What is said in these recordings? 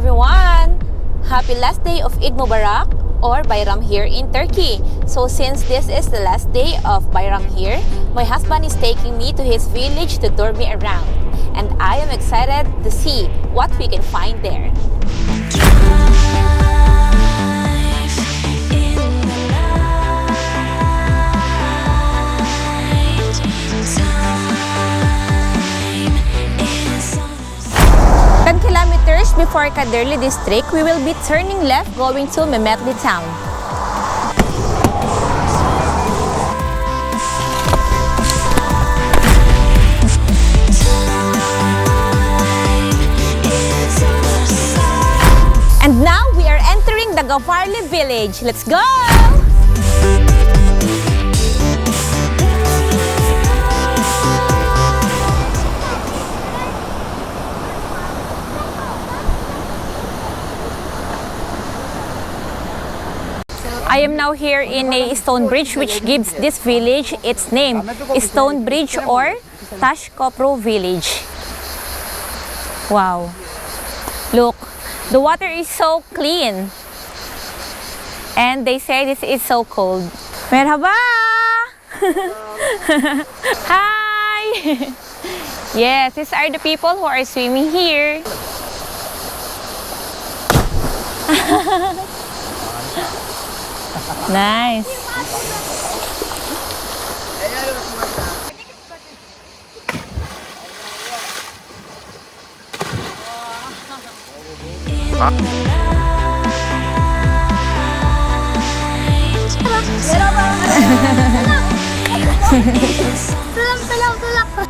everyone! Happy last day of Eid Mubarak or Bayram here in Turkey. So since this is the last day of Bayram here, my husband is taking me to his village to tour me around. And I am excited to see what we can find there. Kilometers before Kaderli district, we will be turning left going to Mehmetli town. And now we are entering the Gafarli village. Let's go! I am now here in a stone bridge which gives this village its name, Stone Bridge or Taşköprü village. Wow! Look, the water is so clean. And they say this is so cold. Merhaba! Hi! Yes, these are the people who are swimming here. Nice. Tulak.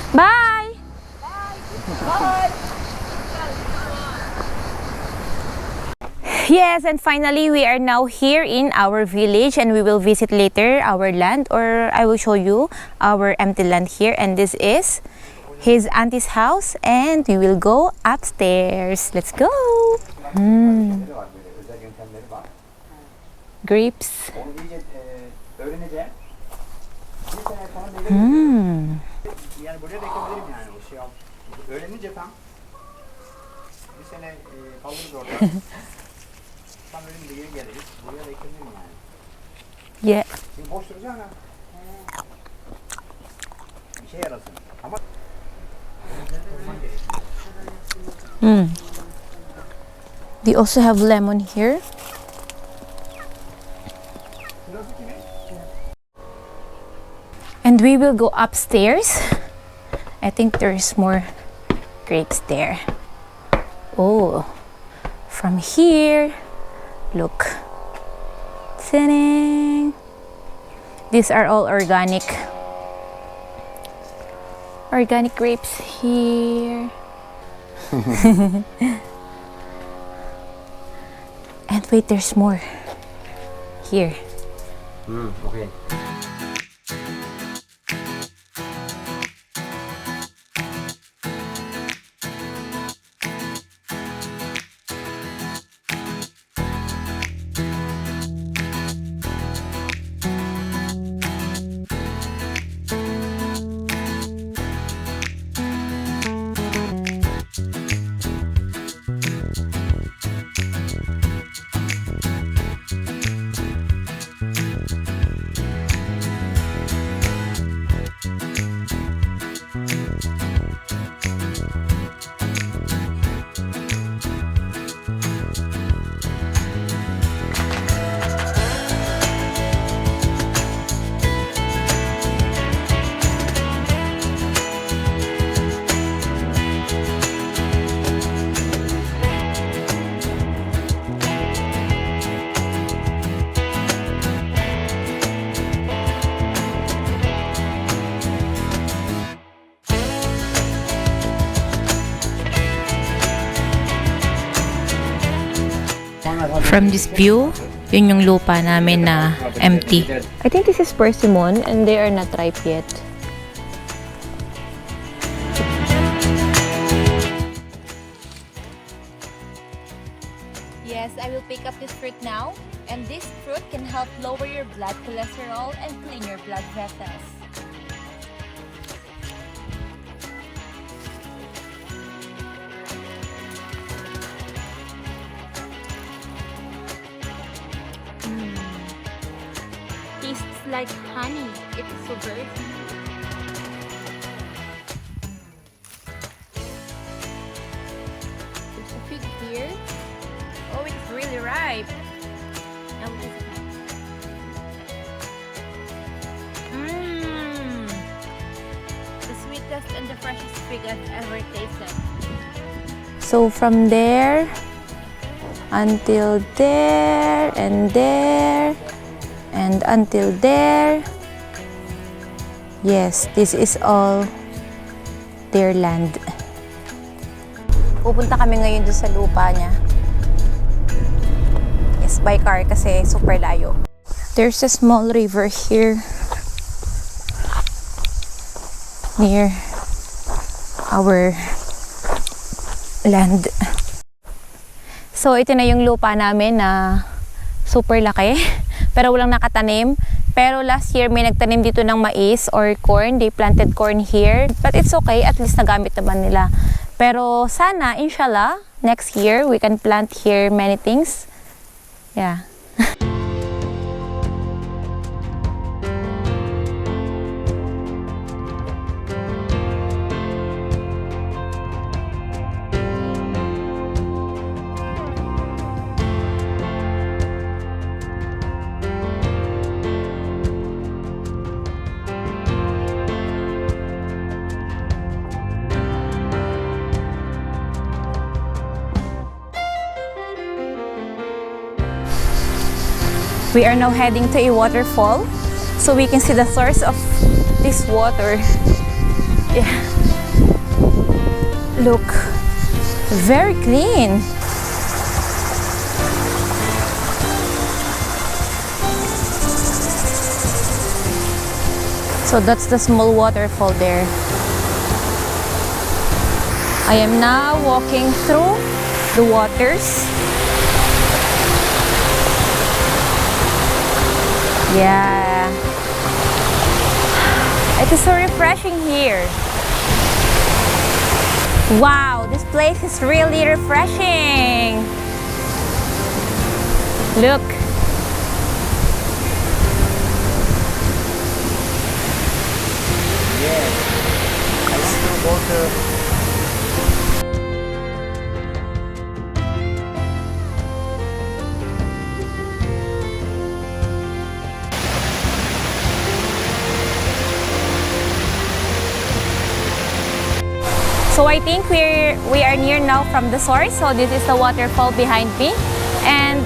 Bye! Bye! Yes, and finally we are now here in our village and we will visit later our land, or I will show you our empty land here, and this is his auntie's house and we will go upstairs. Let's go! Grapes. Yani buraya da ekebilirim yani o şey al. Öğrenince tam bir sene kalırız orada. Tam önümüzde geri geliriz. Buraya da ekebilirim yani. Yeah. Şimdi boş duracağım ha. Bir şey yarasın. Ama They also have lemon here. And we will go upstairs. I think there's more grapes there. Oh, from here, look. Ta-da! These are all organic grapes here. And wait, there's more here. okay. From this view, yun yung lupa namin na empty. I think this is persimmon and they are not ripe yet. Yes, I will pick up this fruit now. And this fruit can help lower your blood cholesterol and clean your blood vessels. Tastes like honey. It's so very sweet. There's a fig here. Oh, it's really ripe. The sweetest and the freshest fig I've ever tasted. So from there until there and there and until there, yes, this is all their land. Pupunta kami ngayon doon sa lupa niya. Yes, by car kasi super layo. There's a small river here near our land. So ito na yung lupa namin na super laki pero walang nakatanim. Pero last year may nagtanim dito ng mais or corn. They planted corn here. But it's okay, at least nagamit naman nila. Pero sana, inshallah, next year we can plant here many things. Yeah. We are now heading to a waterfall so we can see the source of this water. Yeah. Look, very clean. So that's the small waterfall there. I am now walking through the waters. Yeah, it is so refreshing here. Wow, this place is really refreshing. Look. Yes, I want to go to. So I think we are near now from the source. So this is the waterfall behind me. And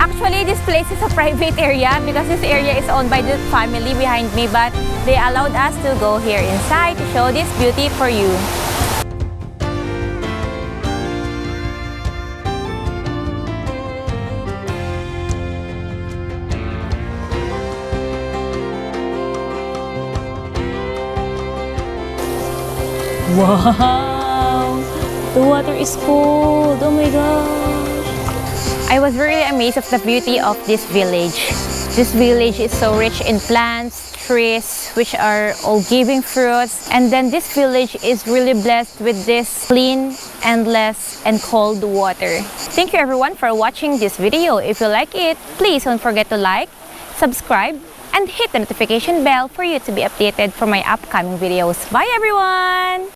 actually this place is a private area because this area is owned by the family behind me. But they allowed us to go here inside to show this beauty for you. Wow! The water is cold! Oh my gosh! I was really amazed of the beauty of this village. This village is so rich in plants, trees, which are all giving fruits. And then this village is really blessed with this clean, endless, and cold water. Thank you everyone for watching this video. If you like it, please don't forget to like, subscribe, and hit the notification bell for you to be updated for my upcoming videos. Bye everyone!